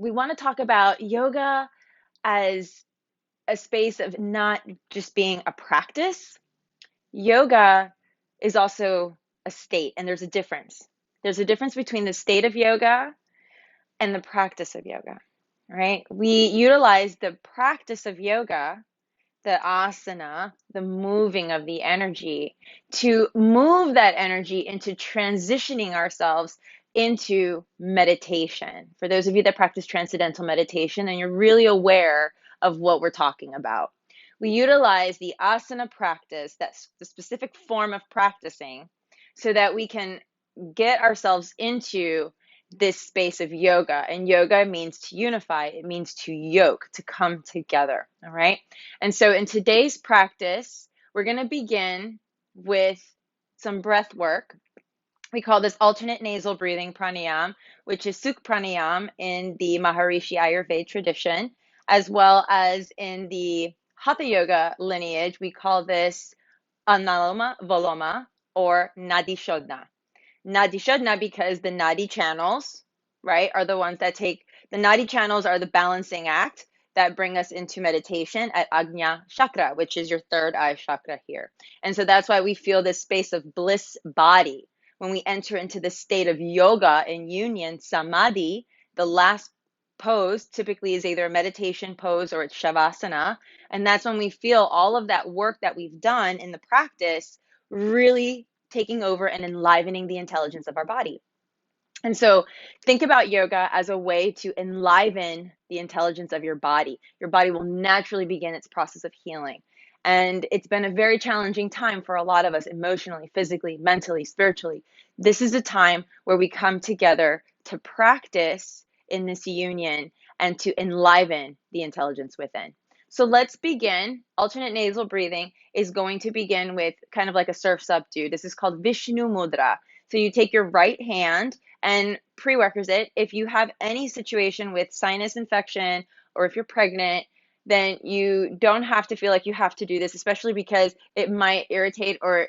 we want to talk about yoga as a space of not just being a practice. Yoga is also a state, and there's a difference. There's a difference between the state of yoga and the practice of yoga, right? We utilize the practice of yoga, the asana, the moving of the energy, to move that energy into transitioning ourselves into meditation. For those of you that practice transcendental meditation, and you're really aware of what we're talking about. We utilize the asana practice, that's the specific form of practicing, so that we can get ourselves into this space of yoga. And yoga means to unify, it means to yoke, to come together. All right. And so in today's practice, we're going to begin with some breath work. We call this alternate nasal breathing pranayam, which is Sukh pranayam in the Maharishi Ayurveda tradition, as well as in the Hatha Yoga lineage. We call this Analoma Voloma or Nadi Shodhana. Nadi Shodhana because the Nadi channels, right, are the ones that take, the Nadi channels are the balancing act that bring us into meditation at Ajna Chakra, which is your third eye chakra here. And so that's why we feel this space of bliss body. When we enter into the state of yoga and union, samadhi, the last pose typically is either a meditation pose or it's Shavasana. And that's when we feel all of that work that we've done in the practice really taking over and enlivening the intelligence of our body. And so think about yoga as a way to enliven the intelligence of your body. Your body will naturally begin its process of healing. And it's been a very challenging time for a lot of us emotionally, physically, mentally, spiritually. This is a time where we come together to practice in this union and to enliven the intelligence within. So let's begin. Alternate nasal breathing is going to begin with kind of like a surf subdue. This is called Vishnu Mudra. So you take your right hand, and prerequisite, if you have any situation with sinus infection or if you're pregnant, then you don't have to feel like you have to do this, especially because it might irritate or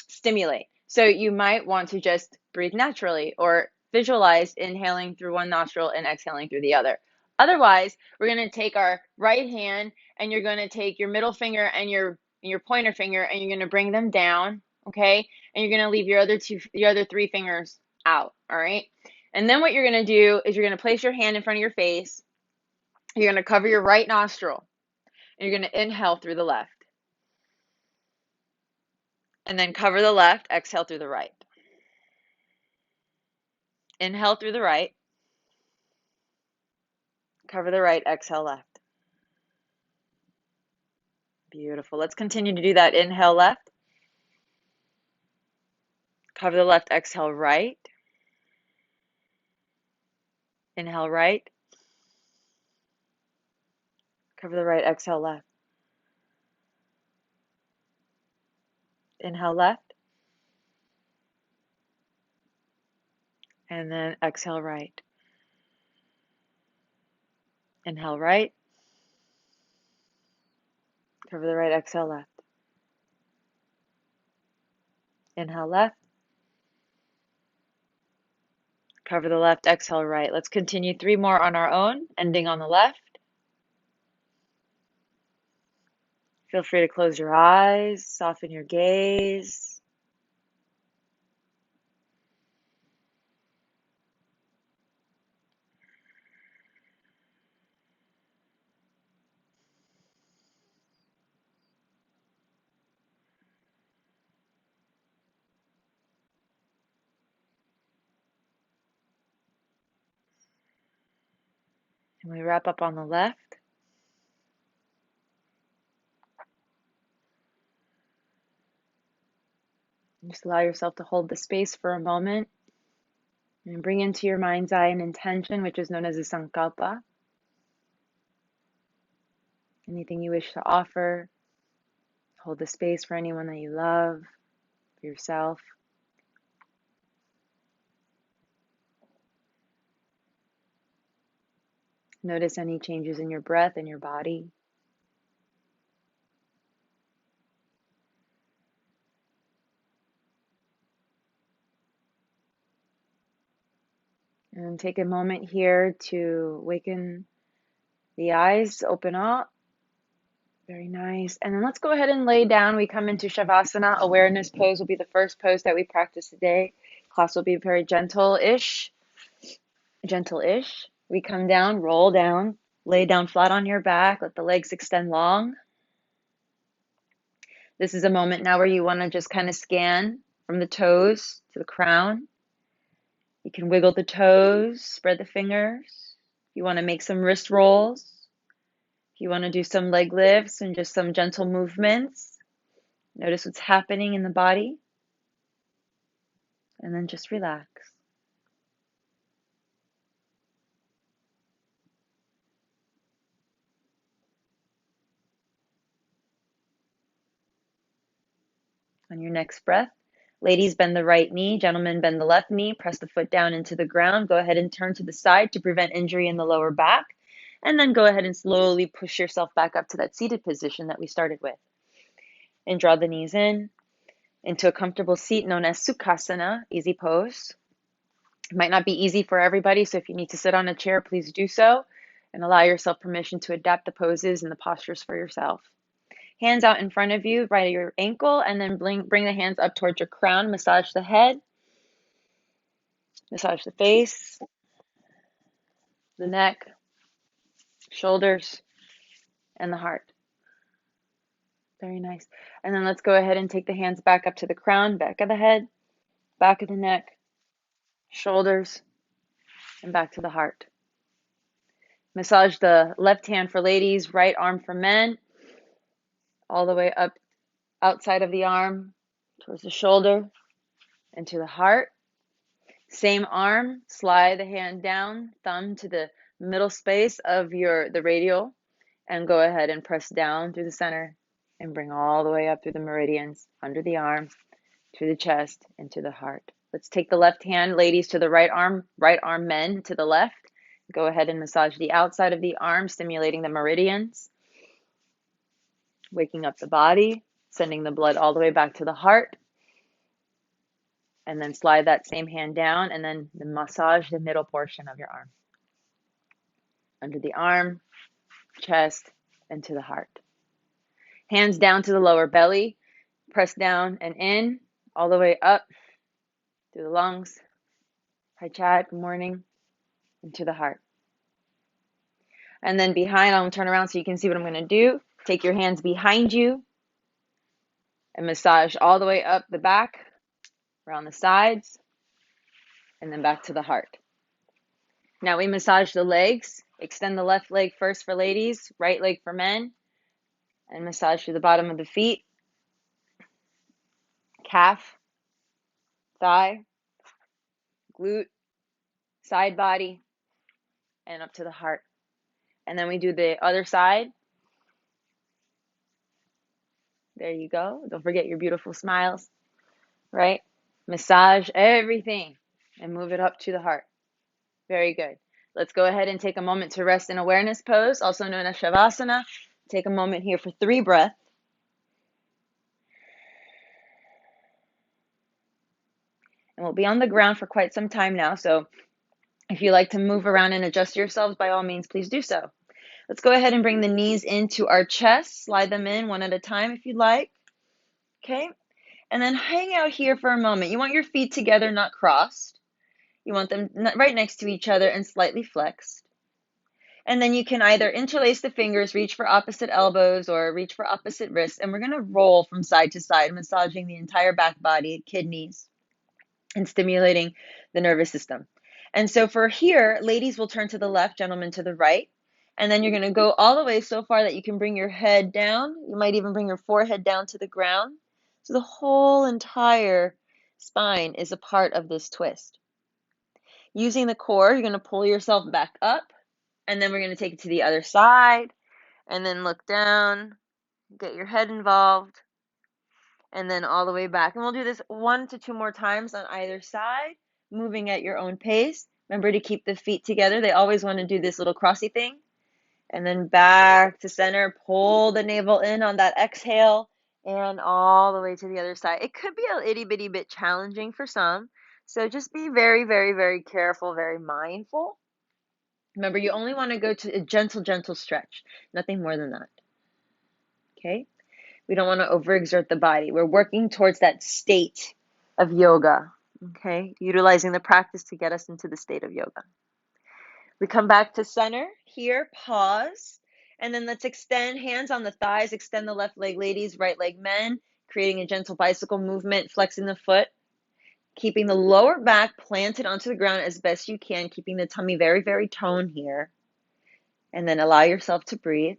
stimulate. So you might want to just breathe naturally or visualize inhaling through one nostril and exhaling through the other. Otherwise, we're going to take our right hand and you're going to take your middle finger and your pointer finger and you're going to bring them down, okay? And you're going to leave your other three fingers out, all right? And then what you're going to do is you're going to place your hand in front of your face. You're going to cover your right nostril. And you're going to inhale through the left. And then cover the left, exhale through the right. Inhale through the right. Cover the right, exhale left. Beautiful. Let's continue to do that. Inhale left. Cover the left, exhale right. Inhale right. Cover the right, exhale left. Inhale left. And then exhale right. Inhale right. Cover the right, exhale left. Inhale left. Cover the left, exhale right. Let's continue 3 more on our own, ending on the left. Feel free to close your eyes, soften your gaze. And we wrap up on the left. Just allow yourself to hold the space for a moment and bring into your mind's eye an intention, which is known as a sankalpa. Anything you wish to offer, hold the space for anyone that you love, for yourself. Notice any changes in your breath and your body. And And take a moment here to awaken the eyes, open up. Very nice. And then let's go ahead and lay down. We come into Shavasana. Awareness pose will be the first pose that we practice today. Class will be very gentle-ish. Gentle-ish. We come down, roll down, lay down flat on your back. Let the legs extend long. This is a moment now where you want to just kind of scan from the toes to the crown. You can wiggle the toes, spread the fingers. You want to make some wrist rolls. If you want to do some leg lifts and just some gentle movements, notice what's happening in the body, and then just relax. On your next breath, ladies, bend the right knee, gentlemen, bend the left knee, press the foot down into the ground. Go ahead and turn to the side to prevent injury in the lower back, and then go ahead and slowly push yourself back up to that seated position that we started with. And draw the knees in into a comfortable seat known as Sukhasana, easy pose. It might not be easy for everybody, so if you need to sit on a chair, please do so, and allow yourself permission to adapt the poses and the postures for yourself. Hands out in front of you, right at your ankle, and then bring the hands up towards your crown. Massage the head, massage the face, the neck, shoulders, and the heart. Very nice. And then let's go ahead and take the hands back up to the crown, back of the head, back of the neck, shoulders, and back to the heart. Massage the left hand for ladies, right arm for men, all the way up outside of the arm, towards the shoulder, and to the heart. Same arm, slide the hand down, thumb to the middle space of the radial, and go ahead and press down through the center and bring all the way up through the meridians, under the arm, to the chest, and to the heart. Let's take the left hand, ladies, to the right arm men to the left. Go ahead and massage the outside of the arm, stimulating the meridians, waking up the body, sending the blood all the way back to the heart. And then slide that same hand down and then massage the middle portion of your arm. Under the arm, chest, and to the heart. Hands down to the lower belly. Press down and in, all the way up through the lungs. Hi, Chad. Good morning. And to the heart. And then behind, I'm going to turn around so you can see what I'm going to do. Take your hands behind you and massage all the way up the back, around the sides, and then back to the heart. Now we massage the legs. Extend the left leg first for ladies, right leg for men, and massage through the bottom of the feet, calf, thigh, glute, side body, and up to the heart. And then we do the other side. There you go. Don't forget your beautiful smiles, right? Massage everything and move it up to the heart. Very good. Let's go ahead and take a moment to rest in awareness pose, also known as Shavasana. Take a moment here for 3 breaths. And we'll be on the ground for quite some time now, so if you like to move around and adjust yourselves, by all means, please do so. Let's go ahead and bring the knees into our chest. Slide them in one at a time if you'd like. Okay? And then hang out here for a moment. You want your feet together, not crossed. You want them right next to each other and slightly flexed. And then you can either interlace the fingers, reach for opposite elbows, or reach for opposite wrists. And we're going to roll from side to side, massaging the entire back body, kidneys, and stimulating the nervous system. And so for here, ladies will turn to the left, gentlemen to the right. And then you're going to go all the way so far that you can bring your head down. You might even bring your forehead down to the ground. So the whole entire spine is a part of this twist. Using the core, you're going to pull yourself back up. And then we're going to take it to the other side. And then look down. Get your head involved. And then all the way back. And we'll do this 1 to 2 more times on either side, moving at your own pace. Remember to keep the feet together. They always want to do this little crossy thing. And then back to center. Pull the navel in on that exhale and all the way to the other side. It could be a itty bitty bit challenging for some. So just be very, very, very careful, very mindful. Remember, you only want to go to a gentle, gentle stretch, nothing more than that. Okay? We don't want to overexert the body. We're working towards that state of yoga. Okay? Utilizing the practice to get us into the state of yoga. We come back to center here, pause, and then let's extend hands on the thighs, extend the left leg, ladies, right leg, men, creating a gentle bicycle movement, flexing the foot, keeping the lower back planted onto the ground as best you can, keeping the tummy very, very toned here. And then allow yourself to breathe,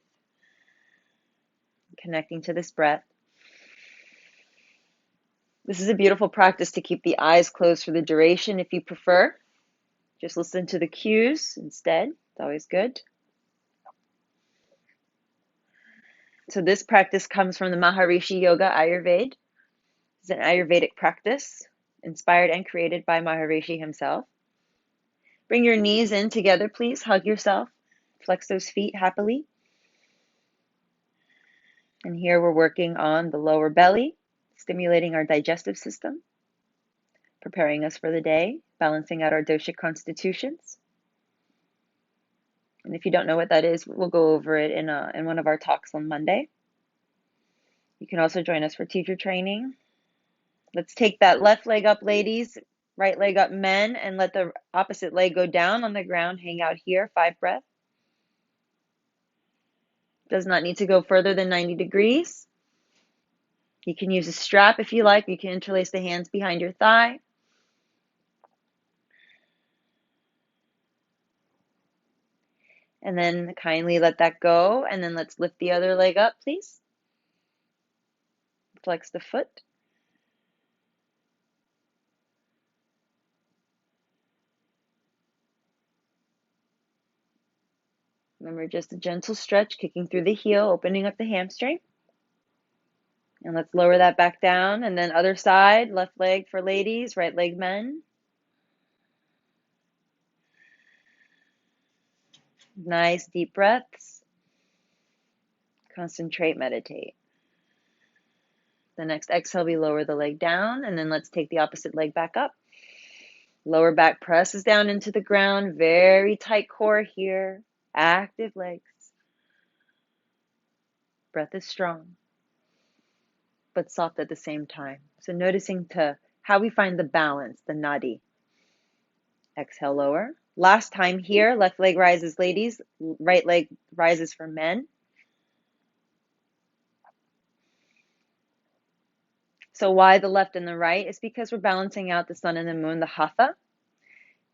connecting to this breath. This is a beautiful practice to keep the eyes closed for the duration if you prefer. Just listen to the cues instead. It's always good. So this practice comes from the Maharishi Yoga Ayurveda. It's an Ayurvedic practice inspired and created by Maharishi himself. Bring your knees in together, please. Hug yourself. Flex those feet happily. And here we're working on the lower belly, stimulating our digestive system, preparing us for the day, balancing out our dosha constitutions. And if you don't know what that is, we'll go over it in one of our talks on Monday. You can also join us for teacher training. Let's take that left leg up, ladies, right leg up, men, and let the opposite leg go down on the ground. Hang out here, 5 breaths. Does not need to go further than 90 degrees. You can use a strap if you like. You can interlace the hands behind your thigh. And then kindly let that go. And then let's lift the other leg up, please. Flex the foot. Remember, just a gentle stretch, kicking through the heel, opening up the hamstring. And let's lower that back down. And then other side, left leg for ladies, right leg men. Nice deep breaths. Concentrate, meditate. The next exhale, we lower the leg down, and then let's take the opposite leg back up. Lower back presses down into the ground. Very tight core here. Active legs. Breath is strong, but soft at the same time. So noticing to how we find the balance, the nadi. Exhale, lower. Last time here, left leg rises, ladies. Right leg rises for men. So why the left and the right? It's because we're balancing out the sun and the moon, the hatha.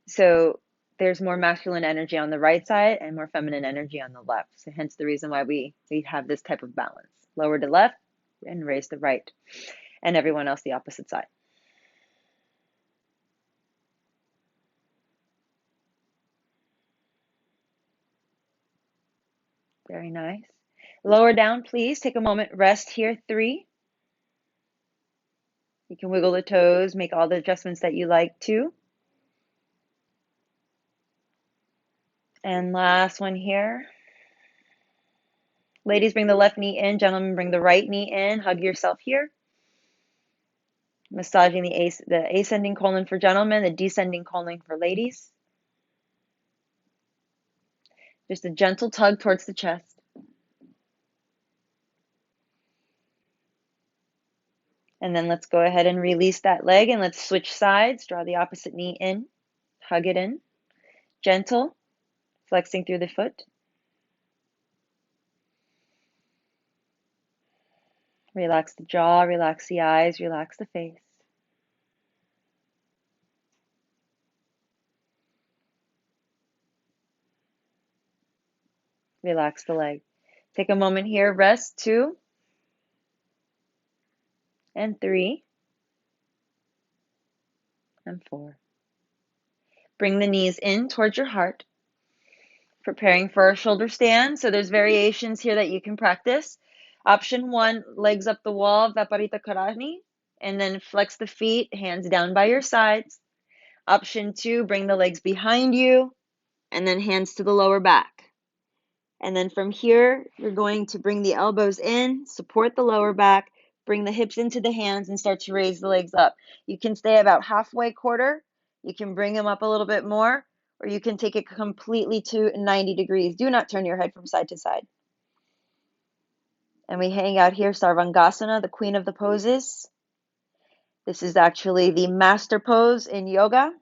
So there's more masculine energy on the right side and more feminine energy on the left. So hence the reason why we have this type of balance. Lower to left and raise the right. And everyone else the opposite side. Very nice. Lower down, please. Take a moment. Rest here. 3. You can wiggle the toes, make all the adjustments that you like to. And last one here. Ladies, bring the left knee in. Gentlemen, bring the right knee in. Hug yourself here. Massaging the ascending colon for gentlemen, the descending colon for ladies. Just a gentle tug towards the chest. And then let's go ahead and release that leg and let's switch sides. Draw the opposite knee in. Hug it in. Gentle. Flexing through the foot. Relax the jaw, relax the eyes, relax the face. Relax the leg. Take a moment here. Rest. 2 and 3 and 4. Bring the knees in towards your heart. Preparing for a shoulder stand. So there's variations here that you can practice. Option 1, legs up the wall, Vaparita Karani, and then flex the feet, hands down by your sides. Option 2, bring the legs behind you, and then hands to the lower back. And then from here, you're going to bring the elbows in, support the lower back, bring the hips into the hands and start to raise the legs up. You can stay about halfway quarter. You can bring them up a little bit more, or you can take it completely to 90 degrees. Do not turn your head from side to side. And we hang out here, Sarvangasana, the queen of the poses. This is actually the master pose in yoga,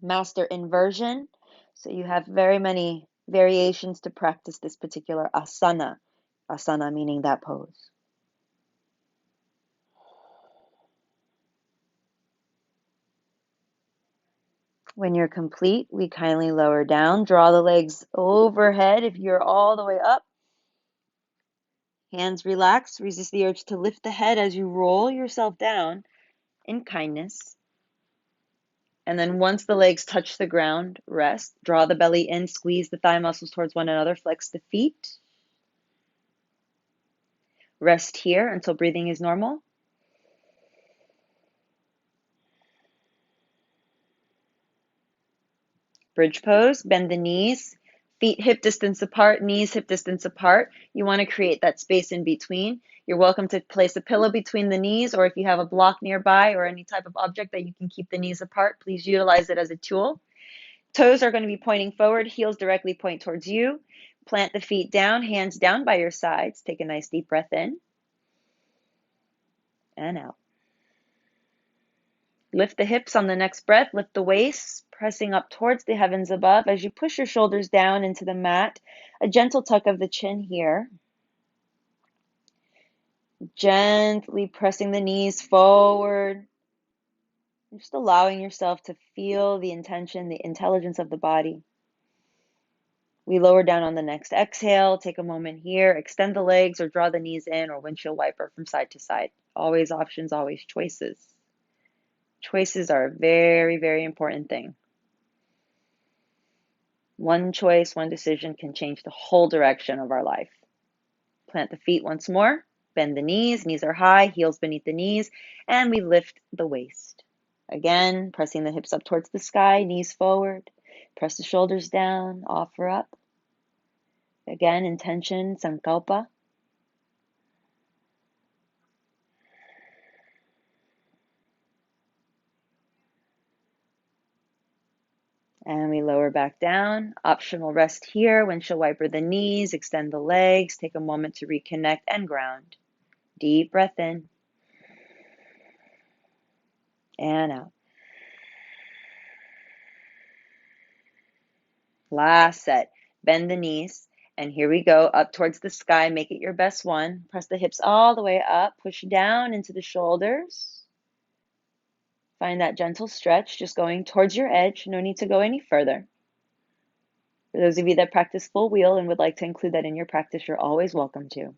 master inversion. So you have very many variations to practice this particular asana. Asana meaning that pose. When you're complete, we kindly lower down, draw the legs overhead if you're all the way up. Hands relax, resist the urge to lift the head as you roll yourself down in kindness. And then once the legs touch the ground, rest. Draw the belly in, squeeze the thigh muscles towards one another, flex the feet. Rest here until breathing is normal. Bridge pose, bend the knees, feet hip distance apart, knees hip distance apart. You want to create that space in between. You're welcome to place a pillow between the knees, or if you have a block nearby or any type of object that you can keep the knees apart, please utilize it as a tool. Toes are going to be pointing forward, heels directly point towards you. Plant the feet down, hands down by your sides. Take a nice deep breath in and out. Lift the hips on the next breath, lift the waist, pressing up towards the heavens above as you push your shoulders down into the mat. A gentle tuck of the chin here. Gently pressing the knees forward. Just allowing yourself to feel the intention, the intelligence of the body. We lower down on the next exhale. Take a moment here. Extend the legs or draw the knees in or windshield wiper from side to side. Always options, always choices. Choices are a very, very important thing. One choice, one decision can change the whole direction of our life. Plant the feet once more. Bend the knees. Knees are high, heels beneath the knees. And we lift the waist. Again, pressing the hips up towards the sky, knees forward. Press the shoulders down, offer up. Again, intention, sankalpa. And we lower back down. Optional rest here. Windshield wiper the knees, extend the legs, take a moment to reconnect and ground. Deep breath in and out. Last set. Bend the knees. And here we go, up towards the sky. Make it your best one. Press the hips all the way up. Push down into the shoulders. Find that gentle stretch, just going towards your edge. No need to go any further. For those of you that practice full wheel and would like to include that in your practice, you're always welcome to.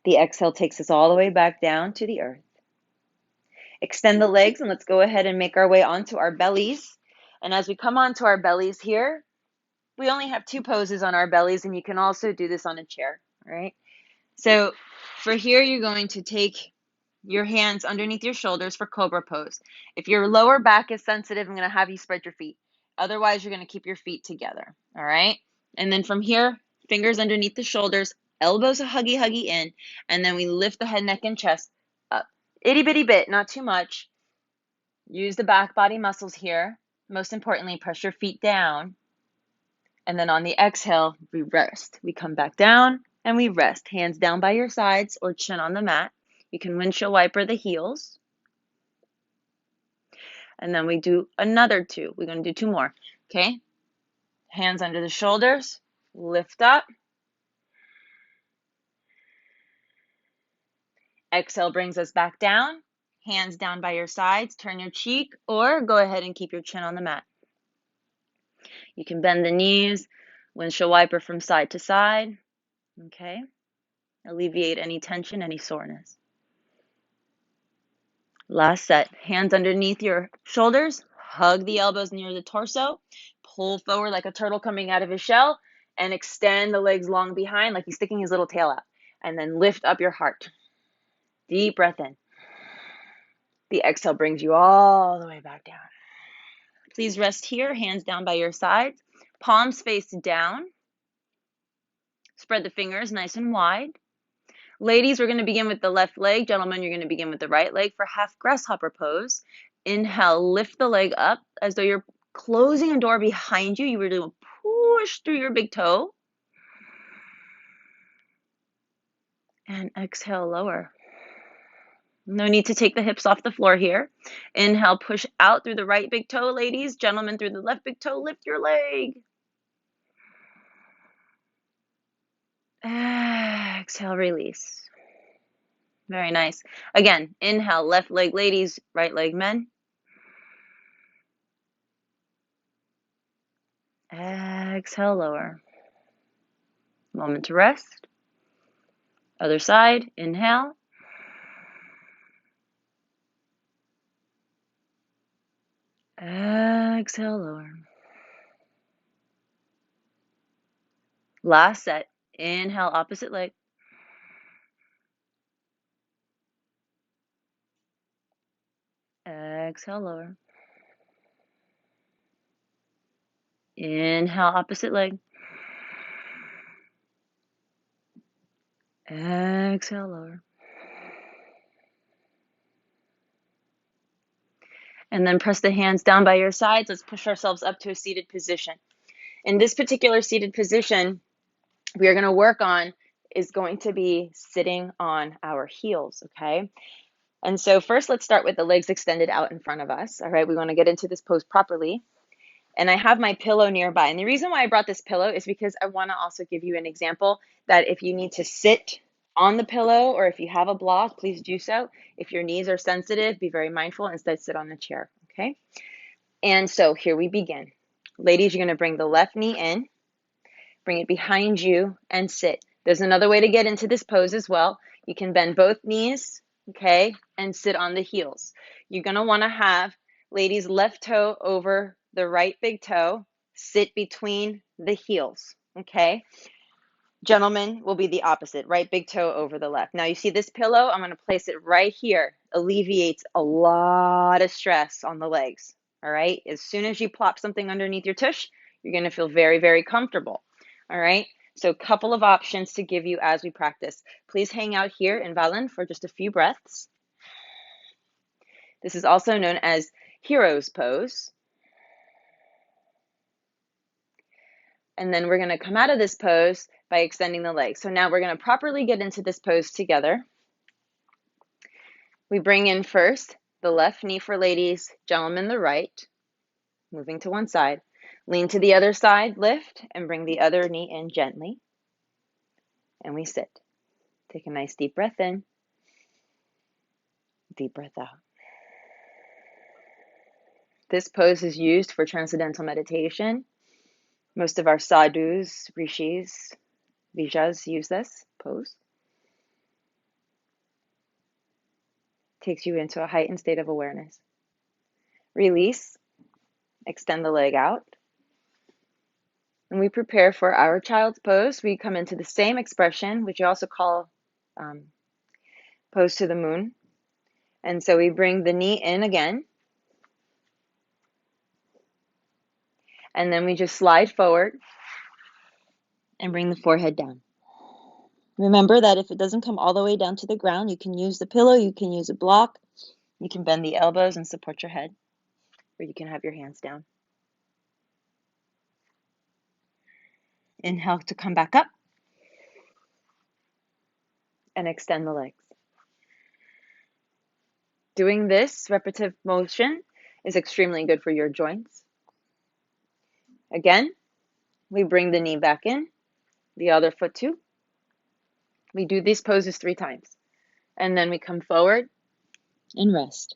The exhale takes us all the way back down to the earth. Extend the legs and let's go ahead and make our way onto our bellies. And as we come onto our bellies here, we only have two poses on our bellies, and you can also do this on a chair, all right? So for here, you're going to take your hands underneath your shoulders for Cobra Pose. If your lower back is sensitive, I'm going to have you spread your feet. Otherwise, you're going to keep your feet together, all right? And then from here, fingers underneath the shoulders, elbows a huggy in, and then we lift the head, neck, and chest up. Itty bitty bit, not too much. Use the back body muscles here. Most importantly, press your feet down. And then on the exhale, we rest. We come back down and we rest. Hands down by your sides or chin on the mat. You can windshield wiper the heels. And then we do another two. We're going to do two more. Okay? Hands under the shoulders. Lift up. Exhale brings us back down. Hands down by your sides. Turn your cheek or go ahead and keep your chin on the mat. You can bend the knees. Windshield wiper from side to side. Okay? Alleviate any tension, any soreness. Last set. Hands underneath your shoulders. Hug the elbows near the torso. Pull forward like a turtle coming out of his shell. And extend the legs long behind like he's sticking his little tail out. And then lift up your heart. Deep breath in. The exhale brings you all the way back down. Please rest here. Hands down by your sides. Palms face down. Spread the fingers nice and wide. Ladies, we're going to begin with the left leg. Gentlemen, you're going to begin with the right leg for half grasshopper pose. Inhale, lift the leg up as though you're closing a door behind you. You were going to push through your big toe. And exhale, lower. No need to take the hips off the floor here. Inhale, push out through the right big toe, ladies. Gentlemen, through the left big toe, lift your leg. Exhale, release. Very nice. Again, inhale, left leg, ladies, right leg, men. Exhale, lower. Moment to rest. Other side, inhale. Exhale, lower. Last set. Inhale, opposite leg. Exhale, lower. Inhale, opposite leg. Exhale, lower. And then press the hands down by your sides. Let's push ourselves up to a seated position. In this particular seated position, we are going to work on is going to be sitting on our heels, okay? And so first, let's start with the legs extended out in front of us, all right? We want to get into this pose properly. And I have my pillow nearby. And the reason why I brought this pillow is because I want to also give you an example that if you need to sit on the pillow or if you have a block, please do so. If your knees are sensitive, be very mindful. Instead, sit on the chair, okay? And so here we begin. Ladies, you're going to bring the left knee in, bring it behind you, and sit. There's another way to get into this pose as well. You can bend both knees, okay, and sit on the heels. You're going to want to have, ladies, left toe over the right big toe, sit between the heels, okay? Gentlemen will be the opposite, right big toe over the left. Now you see this pillow, I'm going to place it right here. Alleviates a lot of stress on the legs, all right? As soon as you plop something underneath your tush, you're going to feel very, very comfortable, all right? So a couple of options to give you as we practice. Please hang out here in Valen for just a few breaths. This is also known as hero's pose. And then we're going to come out of this pose by extending the legs. So now we're going to properly get into this pose together. We bring in first the left knee for ladies, gentlemen the right, moving to one side. Lean to the other side, lift, and bring the other knee in gently. And we sit. Take a nice deep breath in, deep breath out. This pose is used for transcendental meditation. Most of our sadhus, rishis, vijas use this pose. Takes you into a heightened state of awareness. Release, extend the leg out. And we prepare for our child's pose. We come into the same expression, which you also call pose to the moon. And so we bring the knee in again. And then we just slide forward and bring the forehead down. Remember that if it doesn't come all the way down to the ground, you can use the pillow, you can use a block, you can bend the elbows and support your head, or you can have your hands down. Inhale to come back up and extend the legs. Doing this repetitive motion is extremely good for your joints. Again, we bring the knee back in, the other foot too. We do these poses 3 times. And then we come forward and rest.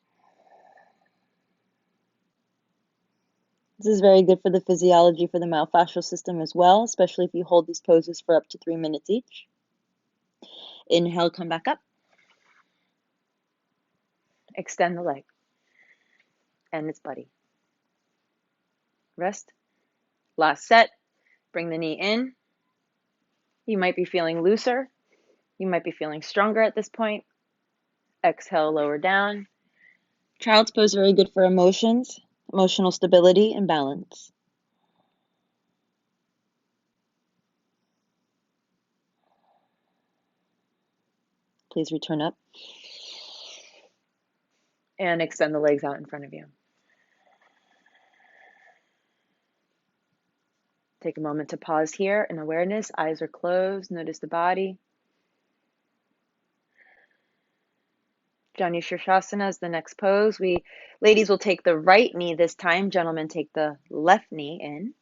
This is very good for the physiology for the myofascial system as well, especially if you hold these poses for up to 3 minutes each. Inhale, come back up. Extend the leg. And its buddy. Rest. Last set. Bring the knee in. You might be feeling looser. You might be feeling stronger at this point. Exhale, lower down. Child's pose is very good for emotions, emotional stability, and balance. Please return up. And extend the legs out in front of you. Take a moment to pause here in awareness. Eyes are closed. Notice the body. Janu Shavasana is the next pose. Ladies will take the right knee this time. Gentlemen take the left knee in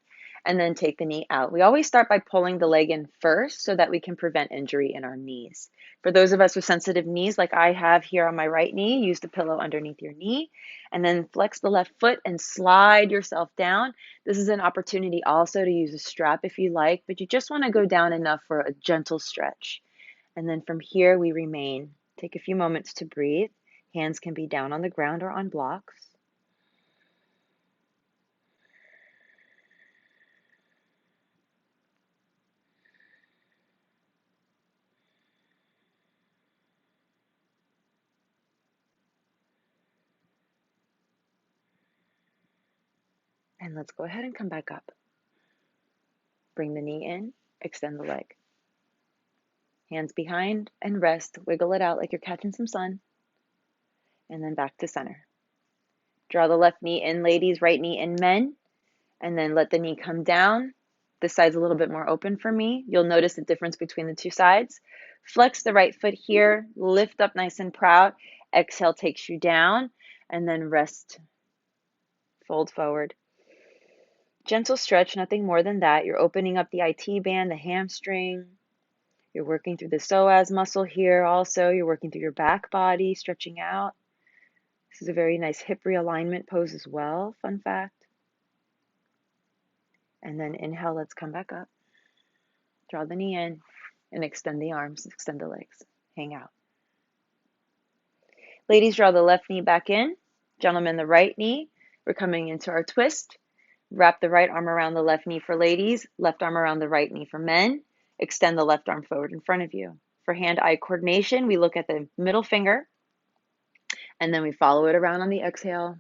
and then take the knee out. We always start by pulling the leg in first so that we can prevent injury in our knees. For those of us with sensitive knees like I have here on my right knee, use the pillow underneath your knee and then flex the left foot and slide yourself down. This is an opportunity also to use a strap if you like, but you just want to go down enough for a gentle stretch. And then from here we remain. Take a few moments to breathe. Hands can be down on the ground or on blocks. And let's go ahead and come back up. Bring the knee in, extend the leg. Hands behind and rest. Wiggle it out like you're catching some sun. And then back to center. Draw the left knee in, ladies, right knee in, men. And then let the knee come down. This side's a little bit more open for me. You'll notice the difference between the two sides. Flex the right foot here. Lift up nice and proud. Exhale takes you down. And then rest. Fold forward. Gentle stretch, nothing more than that. You're opening up the IT band, the hamstring. You're working through the psoas muscle here also. You're working through your back body, stretching out. This is a very nice hip realignment pose as well, fun fact. And then inhale, let's come back up. Draw the knee in and extend the arms, extend the legs, hang out. Ladies, draw the left knee back in. Gentlemen, the right knee. We're coming into our twist. Wrap the right arm around the left knee for ladies, left arm around the right knee for men. Extend the left arm forward in front of you. For hand-eye coordination, we look at the middle finger, and then we follow it around on the exhale,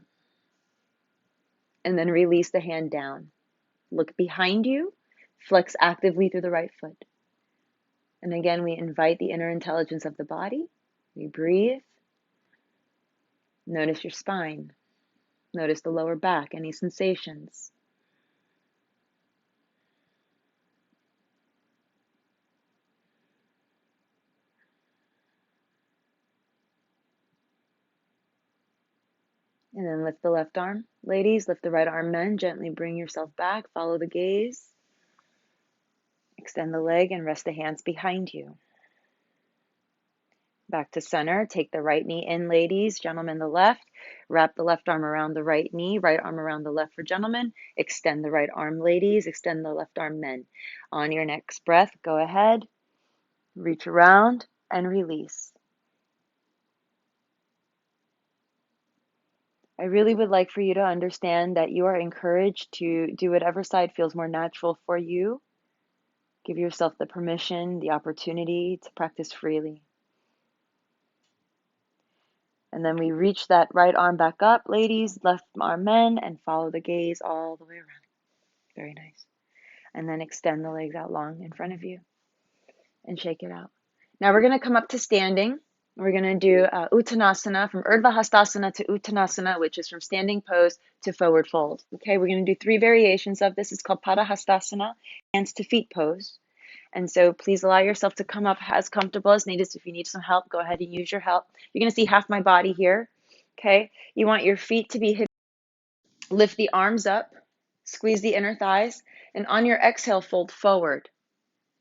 and then release the hand down. Look behind you, flex actively through the right foot. And again, we invite the inner intelligence of the body. We breathe. Notice your spine. Notice the lower back, any sensations. And then lift the left arm. Ladies, lift the right arm. Men, gently bring yourself back. Follow the gaze. Extend the leg and rest the hands behind you. Back to center. Take the right knee in, ladies. Gentlemen, the left. Wrap the left arm around the right knee. Right arm around the left for gentlemen. Extend the right arm, ladies. Extend the left arm, men. On your next breath, go ahead. Reach around and release. I really would like for you to understand that you are encouraged to do whatever side feels more natural for you. Give yourself the permission, the opportunity to practice freely. And then we reach that right arm back up, ladies, left arm men, and follow the gaze all the way around. Very nice. And then extend the legs out long in front of you and shake it out. Now we're going to come up to standing. We're going to do Uttanasana, from Urdhva Hastasana to Uttanasana, which is from standing pose to forward fold. Okay, we're going to do 3 variations of this. It's called Pada Hastasana, hands to feet pose. And so please allow yourself to come up as comfortable as needed. So if you need some help, go ahead and use your help. You're going to see half my body here. Okay, you want your feet to be hip. Lift the arms up, squeeze the inner thighs, and on your exhale, fold forward.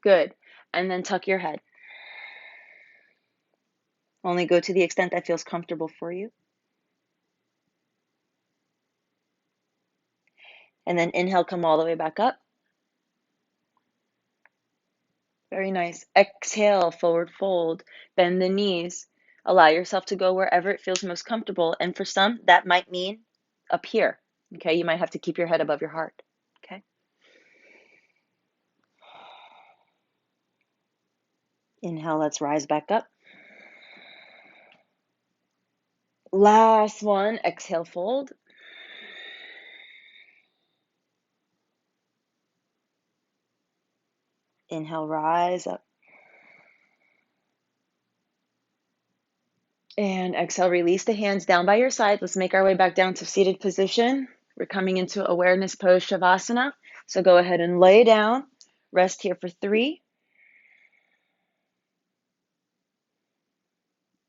Good. And then tuck your head. Only go to the extent that feels comfortable for you. And then inhale, come all the way back up. Very nice. Exhale, forward fold. Bend the knees. Allow yourself to go wherever it feels most comfortable. And for some, that might mean up here. Okay, you might have to keep your head above your heart. Okay. Inhale, let's rise back up. Last one, exhale, fold. Inhale, rise up. And exhale, release the hands down by your side. Let's make our way back down to seated position. We're coming into awareness pose, Shavasana. So go ahead and lay down. Rest here for 3,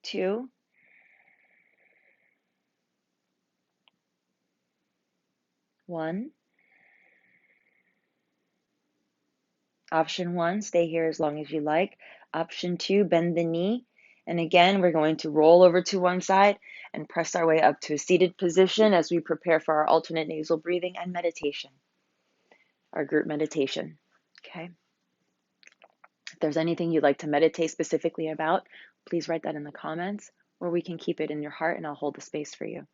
2, 1. Option 1, stay here as long as you like. Option 2, bend the knee. And again, we're going to roll over to one side and press our way up to a seated position as we prepare for our alternate nasal breathing and meditation, our group meditation. Okay. If there's anything you'd like to meditate specifically about, please write that in the comments, or we can keep it in your heart and I'll hold the space for you.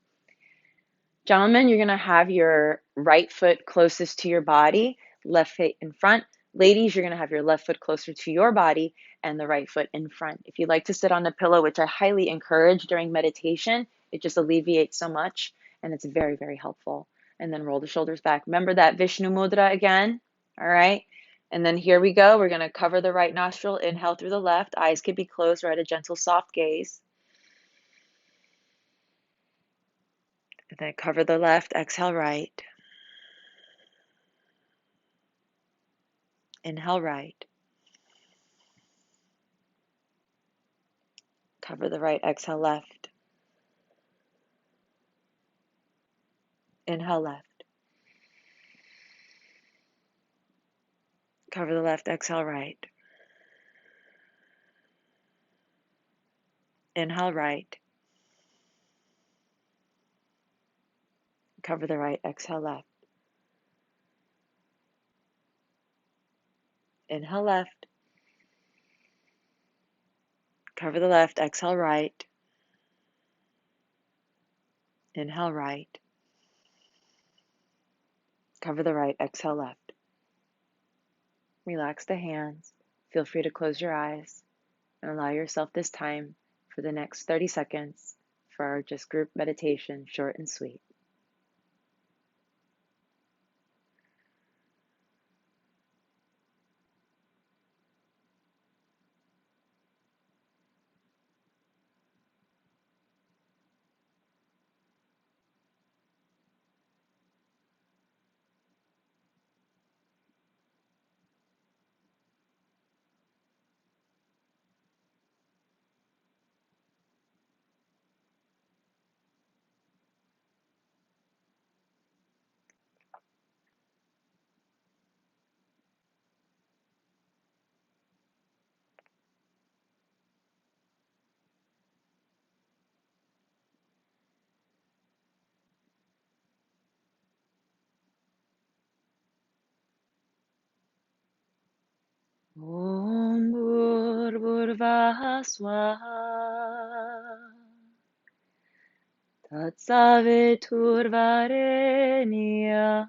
Gentlemen, you're going to have your right foot closest to your body, left foot in front. Ladies, you're going to have your left foot closer to your body and the right foot in front. If you like to sit on a pillow, which I highly encourage during meditation, it just alleviates so much and it's very, very helpful. And then roll the shoulders back. Remember that Vishnu Mudra again. All right. And then here we go. We're going to cover the right nostril. Inhale through the left. Eyes could be closed or at a gentle, soft gaze. And then cover the left. Exhale right. Inhale right. Cover the right, exhale left. Inhale left. Cover the left, exhale right. Inhale right. Cover the right, exhale left. Inhale left. Cover the left, exhale right. Inhale right. Cover the right, exhale left. Relax the hands. Feel free to close your eyes and allow yourself this time for the next 30 seconds for our just group meditation, short and sweet. Om Bhurvah Swaha Tatsaviturvarenyah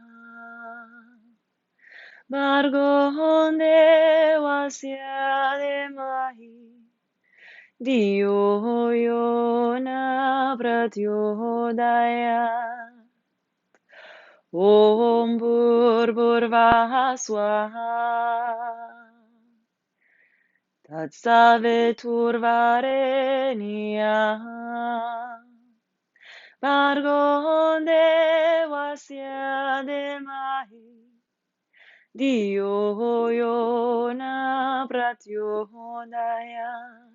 Bhargo Devasya Dhimmahi Dhiyo Yona Prachodayat. Om Bhurvah Swaha Tatsaviturvarenyah Bhargo Devasya Dhimmahi Dhiyo Yona Prachodayat.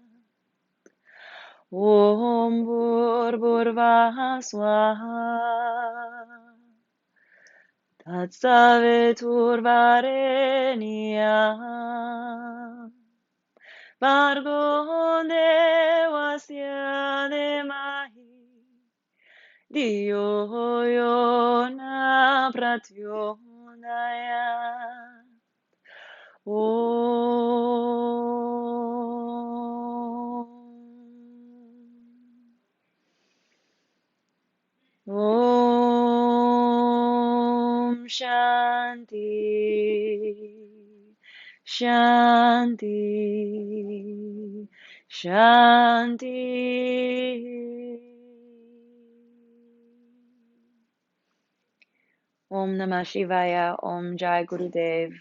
Om Bhurvah Swaha Tatsaviturvarenyah Bhargo Devasya Dhimmahi Dhiyo Yona Prachodayat. Om Shanti, Shanti, Shanti. Om Namah Shivaya, Om Jai Gurudev,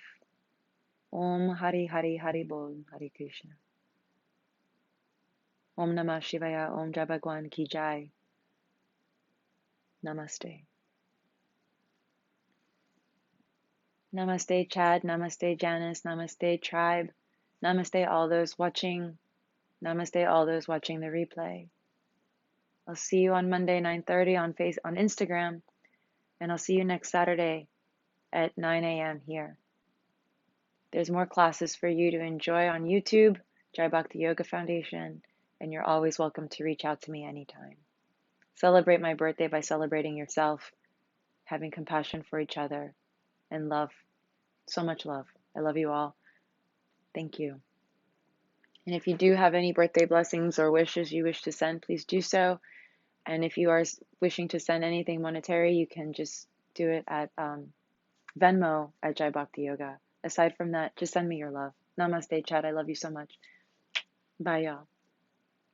Om Hari Hari Hari Bol, Hari Krishna. Om Namah Shivaya. Om Jai Bhagwan Ki Jai. Namaste. Namaste, Chad. Namaste, Janice. Namaste, Tribe. Namaste, all those watching. Namaste, all those watching the replay. I'll see you on Monday, 9:30 on Instagram, and I'll see you next Saturday at 9 a.m. here. There's more classes for you to enjoy on YouTube, Bhakti Yoga Foundation, and you're always welcome to reach out to me anytime. Celebrate my birthday by celebrating yourself, having compassion for each other, and love. So much love. I love you all. Thank you. And if you do have any birthday blessings or wishes you wish to send, please do so. And if you are wishing to send anything monetary, you can just do it at Venmo at Jai Bhakti Yoga. Aside from that, just send me your love. Namaste, Chad. I love you so much. Bye, y'all.